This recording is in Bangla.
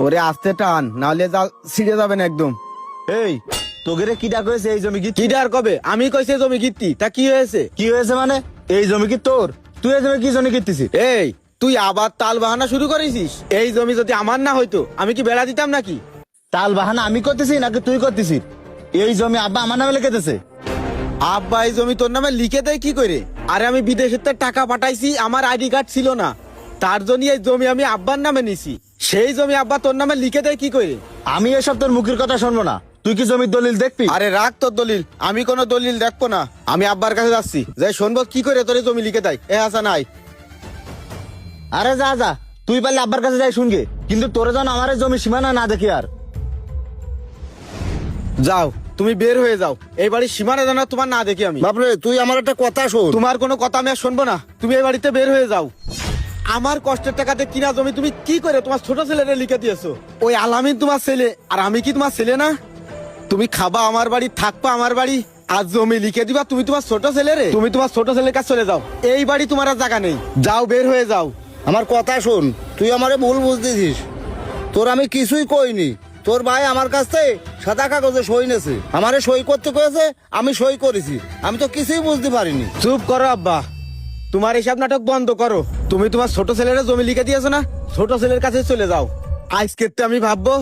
ওরে আস্তে টান, নাহলে ছিঁড়ে যাবেন একদম। এই তোকে রে কিডা কয়েছে এই জমি কি কি ডার কবে? আমি কইছে জমি গিত্তি, তা কি হয়েছে? কি হয়েছে মানে? এই জমি কি তোর? তুই এই জমি কি জন্য কিনতেছিস? এই তুই আবার তাল বাহানা শুরু করেছিস। এই জমি যদি আমার না হইতো আমি কি বেড়া দিতাম নাকি? তাল বাহানা আমি করতেছি নাকি তুই করতেছিস? এই জমি আব্বা আমার নামে লিখে দিয়েছে। আব্বা এই জমি তোর নামে লিখে দেয় কি করে? আরে আমি বিদেশের থেকে টাকা পাঠাইছি, আমার আইডি কার্ড ছিল না, তার জন্য এই জমি আমি আব্বার নামে নিছি। সেই জমি আব্বা তোর নামে লিখে দেয় কি করে? আমি এসব তোর মুখের কথা শুনবো না। তুই কি জমির দলিল দেখবি? আরে রাখ তোর দলিল, আমি কোনো দলিল দেখবো না। আমি আব্বার কাছে যাচ্ছি, যাই শুনবো কি করে তোর এই জমি লিখে দেয়। এ হাসান আয়। আরে যা যা, তুই পারলে আব্বার কাছে যাই শুনগে, কিন্তু তোরে যেন আমার এই জমি সীমানা না দেখি আর। যাও, তুমি বের হয়ে যাও, এই বাড়ির সীমানা জানা তোমার না দেখি আমি। বাপরে, তুই আমার একটা কথা শোন। তোমার কোনো কথা আমি আর শুনবো না, তুমি এই বাড়িতে বের হয়ে যাও। আমার কষ্টের টাকাতে কিনা জমি তুমি কি করে তোমার ছোট ছেলেরে লিখে দিয়েছো? ওই আলামিন তোমার ছেলে, আর আমি কি তোমার ছেলে না? তুমি খাবা আমার বাড়ি, থাকবা আমার বাড়ি, আর জমি লিখে দিবা তুমি তোমার ছোট ছেলেরে? তুমি তোমার ছোট ছেলের কাছে চলে যাও, এই বাড়ি তোমার আর জায়গা নেই। যাও, বের হয়ে যাও। আমার কথা শোন, তুই আমারে ভুল বুঝতেছিস। তোর আমি কিছুই কইনি। তোর ভাই আমার কাছ থেকে সাদা কাগজে সই নেছে, আমারে সই করতে কয়েছে, আমি সই করেছি। আমি তো কিছুই বুঝতে পারিনি। চুপ করো আব্বা, তোমার এইসব নাটক বন্ধ করো। তুমি তোমার ছোট ছেলের জমি লিখে দিয়েছো না, ছোট ছেলের কাছে চলে যাও। আজকে তো আমি ভাববো